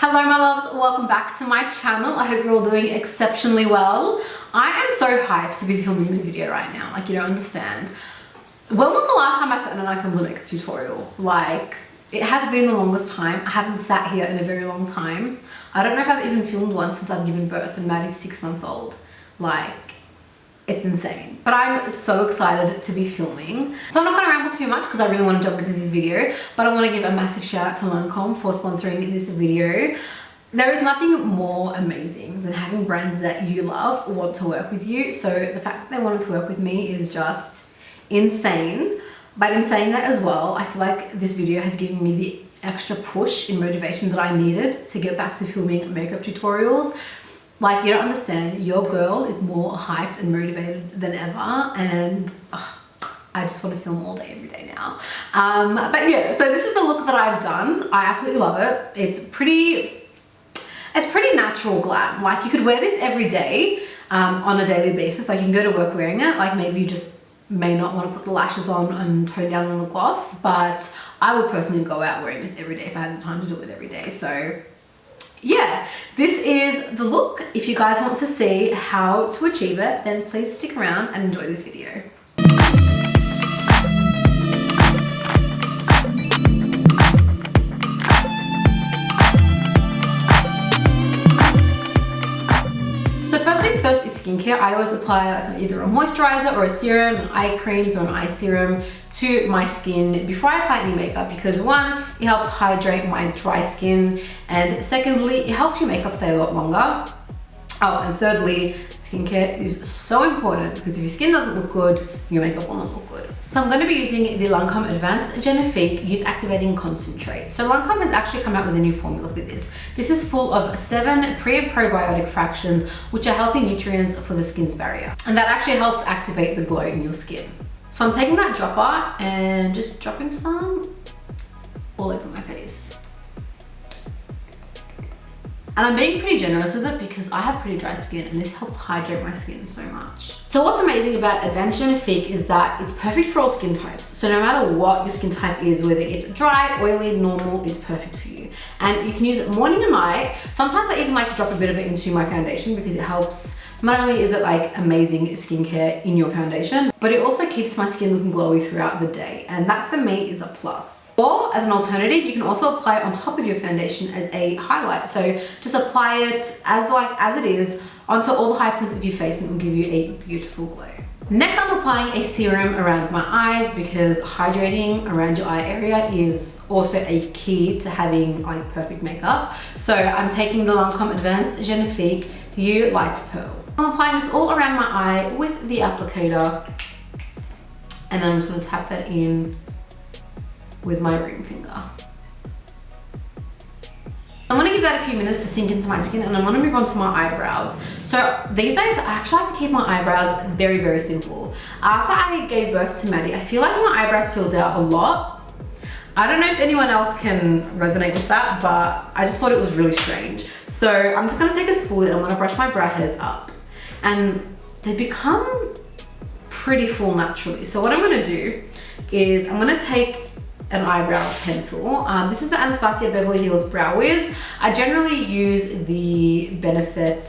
Hello my loves, welcome back to my channel. I hope you're all doing exceptionally well. I am so hyped to be filming this video right now, like you don't understand. When was the last time I sat in an iPhone makeup tutorial? Like, it has been the longest time. I haven't sat here in a very long time. I don't know if I've even filmed one since I've given birth and Maddie's 6 months old. Like, it's insane. But I'm so excited to be filming. So I'm not gonna ramble too much because I really want to jump into this video, but I want to give a massive shout out to Lancome for sponsoring this video. There is nothing more amazing than having brands that you love want to work with you. So the fact that they wanted to work with me is just insane. But in saying that as well, I feel like this video has given me the extra push in motivation that I needed to get back to filming makeup tutorials. Like, you don't understand, your girl is more hyped and motivated than ever, and I just want to film all day every day now. But yeah, so this is the look that I've done. I absolutely love it. It's pretty natural glam. Like, you could wear this every day on a daily basis. Like, you can go to work wearing it. Like, maybe you just may not want to put the lashes on and tone down on the gloss, but I would personally go out wearing this every day if I had the time to do it every day. So yeah, this is the look. If you guys want to see how to achieve it, then please stick around and enjoy this video. So first things first is skincare. I always apply like either a moisturizer or a serum, an eye creams or an eye serum to my skin before I apply any makeup, because one, it helps hydrate my dry skin, and secondly, it helps your makeup stay a lot longer. Oh, and thirdly, skincare is so important because if your skin doesn't look good, your makeup will not look good. So I'm going to be using the Lancome Advanced Genifique Youth Activating Concentrate. So Lancome has actually come out with a new formula for this. This is full of 7 pre and probiotic fractions, which are healthy nutrients for the skin's barrier. And that actually helps activate the glow in your skin. So I'm taking that dropper and just dropping some all over my face. And I'm being pretty generous with it because I have pretty dry skin and this helps hydrate my skin so much. So what's amazing about Advanced Genifique is that it's perfect for all skin types. So no matter what your skin type is, whether it's dry, oily, normal, it's perfect for you. And you can use it morning and night. Sometimes I even like to drop a bit of it into my foundation because it helps. Not only is it like amazing skincare in your foundation, but it also keeps my skin looking glowy throughout the day. And that for me is a plus. Or as an alternative, you can also apply it on top of your foundation as a highlight. So just apply it as it is onto all the high points of your face and it will give you a beautiful glow. Next, I'm applying a serum around my eyes because hydrating around your eye area is also a key to having like perfect makeup. So I'm taking the Lancome Advanced Genifique Yeux Light Pearl. I'm applying this all around my eye with the applicator, and then I'm just going to tap that in with my ring finger. I'm going to give that a few minutes to sink into my skin, and I'm going to move on to my eyebrows. So these days I actually have to keep my eyebrows very, very simple. After I gave birth to Maddie, I feel like my eyebrows filled out a lot. I don't know if anyone else can resonate with that, but I just thought it was really strange. So I'm just going to take a spool and I'm going to brush my brow hairs up. And they become pretty full naturally. So what I'm going to do is I'm going to take an eyebrow pencil. This is the Anastasia Beverly Hills Brow Wiz. I generally use the Benefit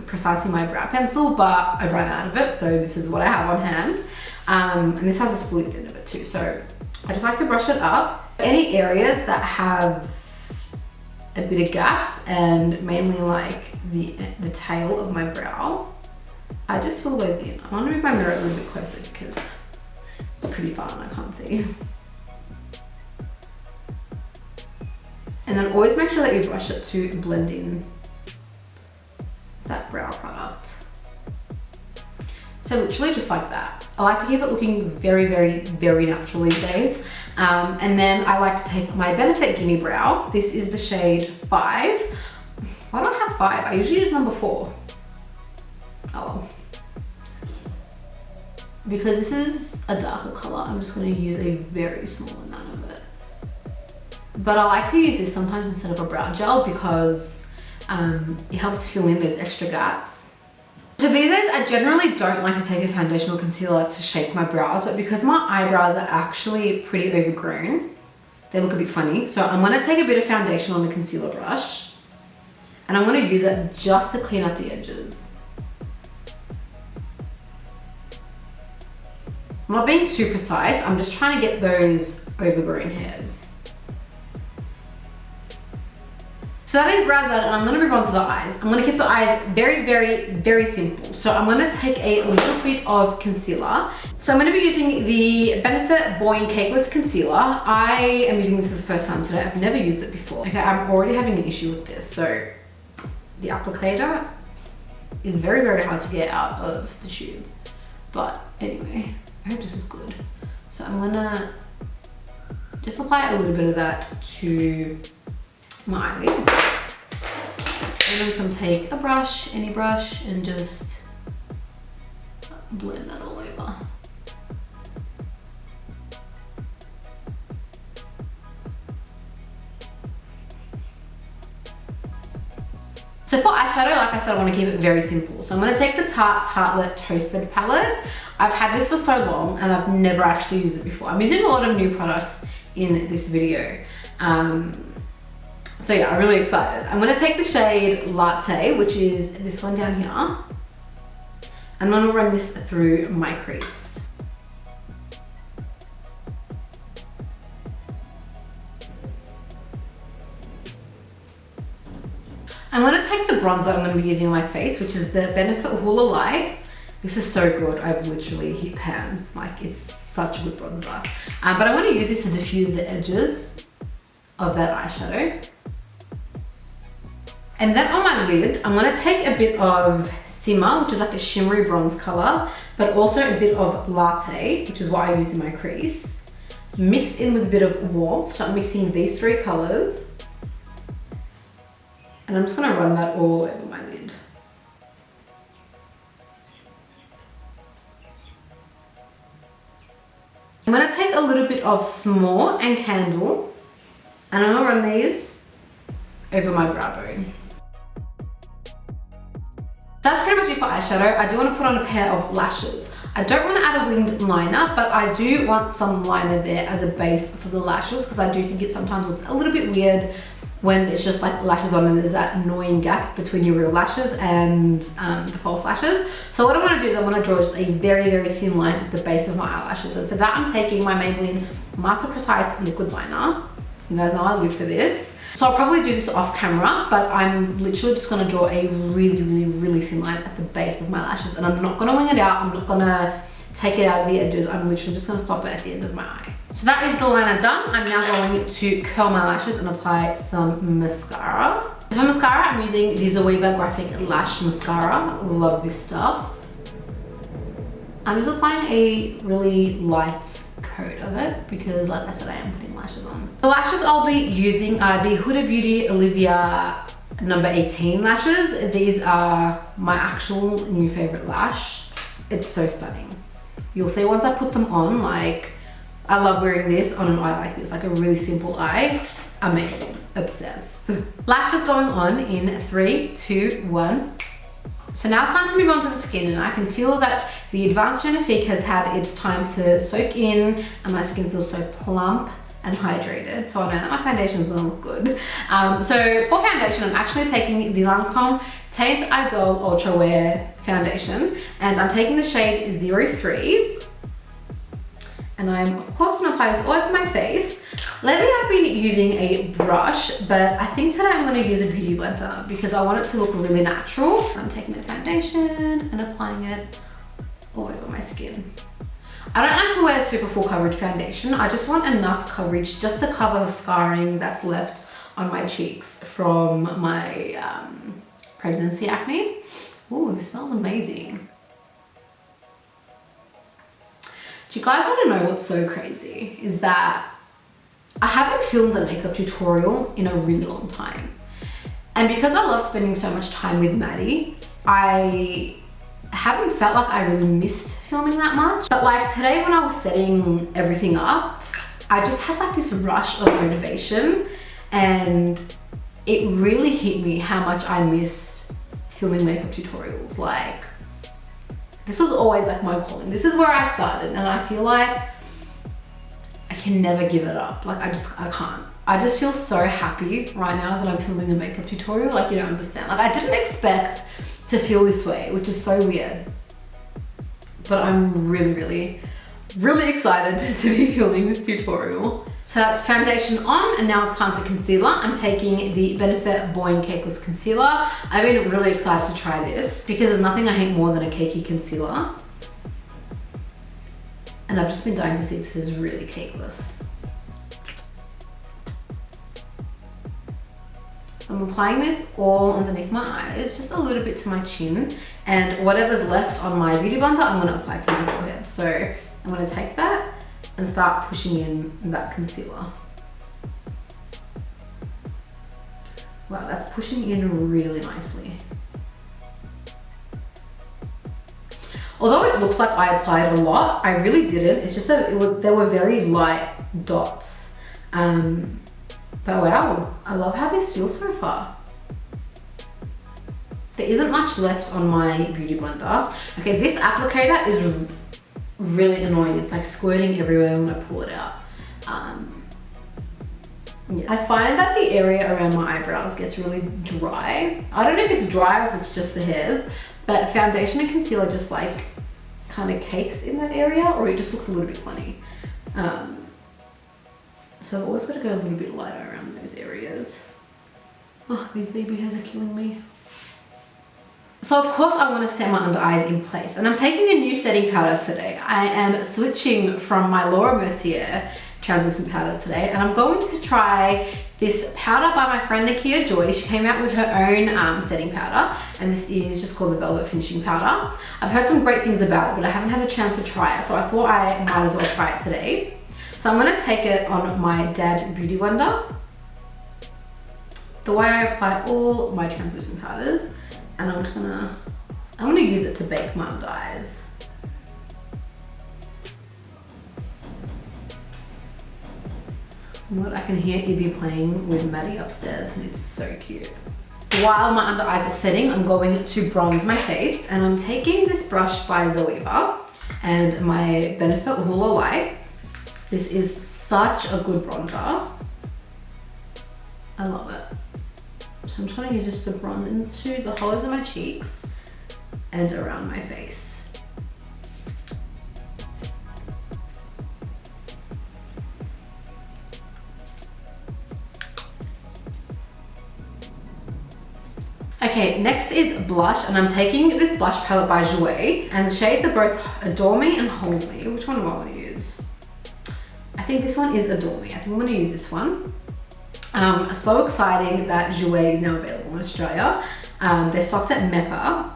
Precisely My Brow Pencil, but I've run out of it, so this is what I have on hand. And this has a spool at the end of it too. So I just like to brush it up. Any areas that have a bit of gaps, and mainly like the tail of my brow, I just fill those in. I want to move my mirror a little bit closer because it's pretty far and I can't see. And then always make sure that you brush it to blend in that brow product. So literally just like that. I like to keep it looking very, very, very natural these days. And then I like to take my Benefit Gimme Brow. This is the shade 5. Why do I have 5? I usually use number 4. Oh. Because this is a darker color, I'm just going to use a very small amount of it. But I like to use this sometimes instead of a brow gel because it helps fill in those extra gaps. So these days I generally don't like to take a foundation or concealer to shape my brows, but because my eyebrows are actually pretty overgrown, they look a bit funny. So I'm gonna take a bit of foundation on the concealer brush and I'm gonna use it just to clean up the edges. I'm not being too precise, I'm just trying to get those overgrown hairs. So that is brows done, and I'm gonna move on to the eyes. I'm gonna keep the eyes very, very, very simple. So I'm gonna take a little bit of concealer. So I'm gonna be using the Benefit Boi-ing Cakeless Concealer. I am using this for the first time today. I've never used it before. Okay, I'm already having an issue with this. So the applicator is very, very hard to get out of the tube. But anyway, I hope this is good. So I'm gonna just apply a little bit of that to my eyelids. And I'm just gonna take a brush, any brush, and just blend that all over. So for eyeshadow, like I said, I want to keep it very simple. So I'm going to take the Tarte Tartelette Toasted palette. I've had this for so long and I've never actually used it before. I'm using a lot of new products in this video. So yeah, I'm really excited. I'm going to take the shade Latte, which is this one down here. I'm going to run this through my crease. I'm going to take the bronzer I'm going to be using on my face, which is the Benefit Hoola Lite. This is so good. I've literally hit pan. Like, it's such a good bronzer. But I want to use this to diffuse the edges of that eyeshadow. And then on my lid, I'm going to take a bit of Simmer, which is like a shimmery bronze color, but also a bit of Latte, which is what I used in my crease. Mix in with a bit of warmth. So I'm mixing these three colors. And I'm just going to run that all over my lid. I'm going to take a little bit of S'more and Candle, and I'm going to run these over my brow bone. That's pretty much it for eyeshadow. I do want to put on a pair of lashes. I don't want to add a winged liner, but I do want some liner there as a base for the lashes, because I do think it sometimes looks a little bit weird when it's just like lashes on and there's that annoying gap between your real lashes and the false lashes. So what I want to do is I want to draw just a very, very thin line at the base of my eyelashes. And for that, I'm taking my Maybelline Master Precise Liquid Liner. You guys know I live for this. So I'll probably do this off camera, but I'm literally just going to draw a really, really, really thin line at the base of my lashes. And I'm not going to wing it out. I'm not going to take it out of the edges. I'm literally just going to stop it at the end of my eye. So that is the liner done. I'm now going to curl my lashes and apply some mascara. For mascara, I'm using the Zoeva Graphic Lash Mascara. Love this stuff. I'm just applying a really light coat of it because, like I said, I am putting lashes on. The lashes I'll be using are the Huda Beauty Olivia number 18 lashes. These are my actual new favorite lash. It's so stunning. You'll see once I put them on, like, I love wearing this on an eye like this, like a really simple eye. Amazing, obsessed. Lashes going on in 3, 2, 1. So now it's time to move on to the skin, and I can feel that the Advanced Genifique has had its time to soak in and my skin feels so plump and hydrated. So I know that my foundation is gonna look good. So for foundation, I'm actually taking the Lancome Teint Idole Ultrawear foundation, and I'm taking the shade 03. And I'm of course gonna apply this all over my face. Lately I've been using a brush, but I think today I'm gonna use a beauty blender because I want it to look really natural. I'm taking the foundation and applying it all over my skin. I don't like to wear super full coverage foundation. I just want enough coverage just to cover the scarring that's left on my cheeks from my pregnancy acne. Ooh, this smells amazing. Do you guys want to know what's so crazy? Is that I haven't filmed a makeup tutorial in a really long time. And because I love spending so much time with Maddie, I haven't felt like I really missed filming that much. But like today when I was setting everything up, I just had like this rush of motivation, and it really hit me how much I missed filming makeup tutorials. Like, this was always like my calling. This is where I started, and I feel like I can never give it up. Like I can't. I just feel so happy right now that I'm filming a makeup tutorial. Like, you don't understand. Like, I didn't expect to feel this way, which is so weird. But I'm really, really, really excited to be filming this tutorial. So that's foundation on, and now it's time for concealer. I'm taking the Benefit Boi-ing Cakeless Concealer. I've been really excited to try this because there's nothing I hate more than a cakey concealer. And I've just been dying to see this is really cakeless. I'm applying this all underneath my eyes, just a little bit to my chin, and whatever's left on my beauty blender, I'm gonna apply to my forehead. So I'm gonna take that and start pushing in that concealer. Wow, that's pushing in really nicely. Although it looks like I applied a lot, I really didn't. It's just that there were very light dots. But wow, I love how this feels so far. There isn't much left on my beauty blender. Okay, this applicator is really annoying. It's like squirting everywhere when I pull it out. Yeah. I find that the area around my eyebrows gets really dry. I don't know if it's dry or if it's just the hairs, but foundation and concealer just like kind of cakes in that area, or it just looks a little bit funny. So I've always got to go a little bit lighter around those areas. Oh, these baby hairs are killing me. So of course I want to set my under eyes in place, and I'm taking a new setting powder today. I am switching from my Laura Mercier translucent powder today, and I'm going to try this powder by my friend Nikkia Joy. She came out with her own setting powder, and this is just called the Velvet Finishing Powder. I've heard some great things about it, but I haven't had the chance to try it, so I thought I might as well try it today. So I'm going to take it on my Dab Beauty Blender, the way I apply all my translucent powders, and I'm gonna use it to bake my under eyes. What, I can hear Ibby playing with Maddie upstairs, and it's so cute. While my under eyes are setting, I'm going to bronze my face, and I'm taking this brush by Zoeva and my Benefit Hoola Lite. This is such a good bronzer. I love it. So I'm just gonna use this to bronze into the hollows of my cheeks and around my face. Okay, next is blush, and I'm taking this blush palette by Jouer, and the shades are both Adore Me and Hold Me. Which one do I want to use? I think this one is Adore Me. I think I'm going to use this one. So exciting that Jouer is now available in Australia. They're stocked at Mecca,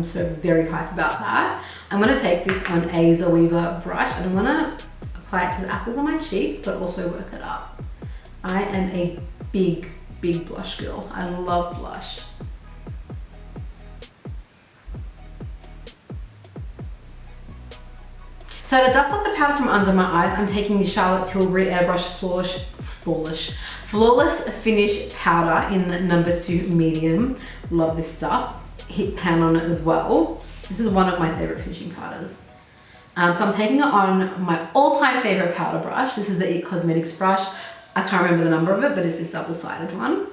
so very hyped about that. I'm going to take this on a Zoeva brush, and I'm going to apply it to the apples of my cheeks, but also work it up. I am a big blush girl. I love blush. So to dust off the powder from under my eyes, I'm taking the Charlotte Tilbury Airbrush Flawless Finish Powder in number 2 medium. Love this stuff. Hit pan on it as well. This is one of my favorite finishing powders. So I'm taking it on my all-time favorite powder brush. This is the It Cosmetics brush. I can't remember the number of it, but it's this double-sided one.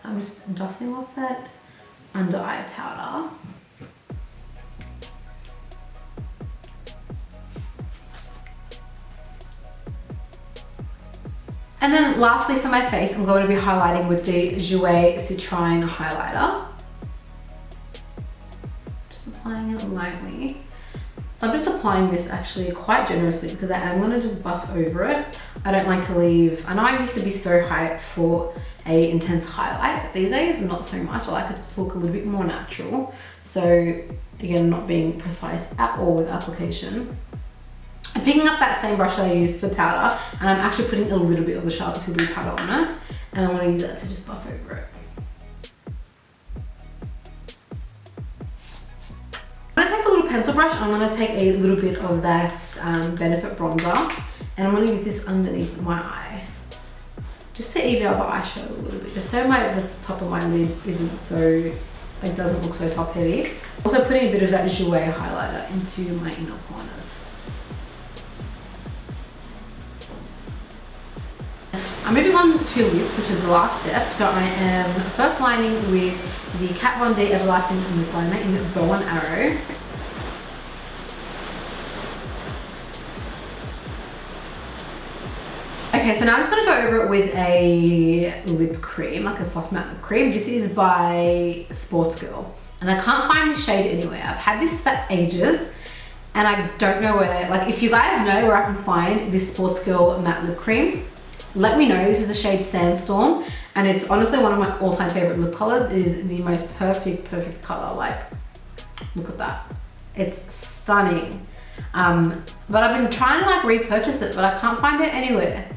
I'm just dusting off that under eye powder. And then lastly for my face, I'm going to be highlighting with the Jouer Citrine highlighter. Just applying it lightly. So I'm just applying this actually quite generously because I am going to just buff over it. I don't like to leave, I know I used to be so hyped for a intense highlight, but these days not so much. I like it to look a little bit more natural. So again, not being precise at all with application. I'm picking up that same brush that I used for powder, and I'm actually putting a little bit of the Charlotte Tilbury powder on it, and I want to use that to just buff over it. I'm going to take a little pencil brush, and I'm going to take a little bit of that Benefit bronzer, and I'm going to use this underneath my eye, just to even out the eyeshadow a little bit, just so the top of my lid isn't so, like, doesn't look so top heavy. Also putting a bit of that Jouer highlighter into my inner corners. I'm moving on to lips, which is the last step. So I am first lining with the Kat Von D Everlasting Lip Liner in Bow and Arrow. Okay, so now I'm just gonna go over it with a lip cream, like a soft matte lip cream. This is by Sports Girl, and I can't find this shade anywhere. I've had this for ages, and I don't know where. Like, if you guys know where I can find this Sports Girl matte lip cream, let me know. This is the shade Sandstorm, and it's honestly one of my all-time favorite lip colors. It is the most perfect color. Like, look at that. It's stunning. But I've been trying to like repurchase it, but I can't find it anywhere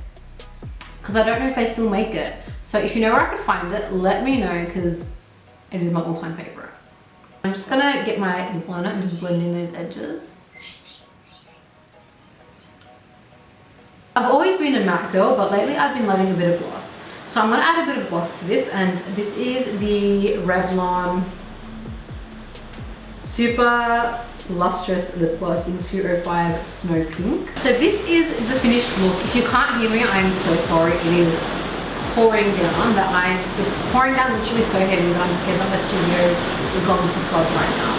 because I don't know if they still make it. So if you know where I could find it, let me know, because it is my all-time favorite. I'm just gonna get my lip liner and just blend in those edges. I've always been a matte girl, but lately I've been loving a bit of gloss. So I'm gonna add a bit of gloss to this, and this is the Revlon Super Lustrous Lip Gloss in 205 Snow Pink. So this is the finished look. If you can't hear me, I'm so sorry. It is pouring down. It's pouring down literally so heavy that I'm scared that my studio is going to flood right now.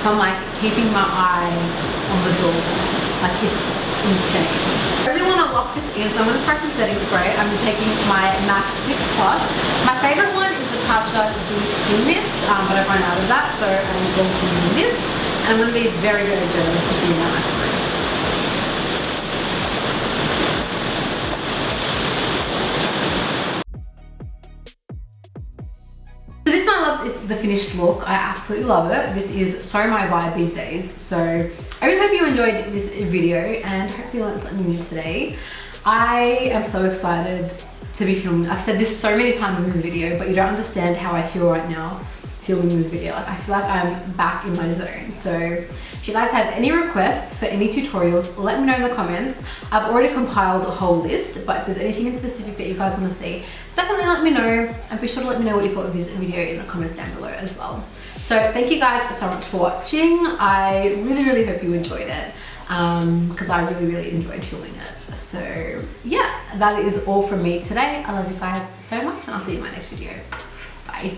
So I'm like keeping my eye on the door. Like, it's insane. I really want to lock this in, so I'm going to spray some setting spray. I'm taking my MAC Fix Plus. My favorite one is the Tarte Dewy Skin Mist, but I've run out of that, so I'm going to be using this. And I'm going to be very, very generous with the amount I spray. So this, my loves, is the finished look. I absolutely love it. This is so my vibe these days. So I really hope you enjoyed this video, and hopefully you learned something new today. I am so excited to be filming. I've said this so many times in this video, but you don't understand how I feel right now filming this video. Like, I feel like I'm back in my zone. So if you guys have any requests for any tutorials, let me know in the comments. I've already compiled a whole list, but if there's anything in specific that you guys want to see, definitely let me know, and be sure to let me know what you thought of this video in the comments down below as well. So thank you guys so much for watching. I really hope you enjoyed it, because I really enjoyed filming it. So yeah, that is all from me today. I love you guys so much, and I'll see you in my next video. Bye.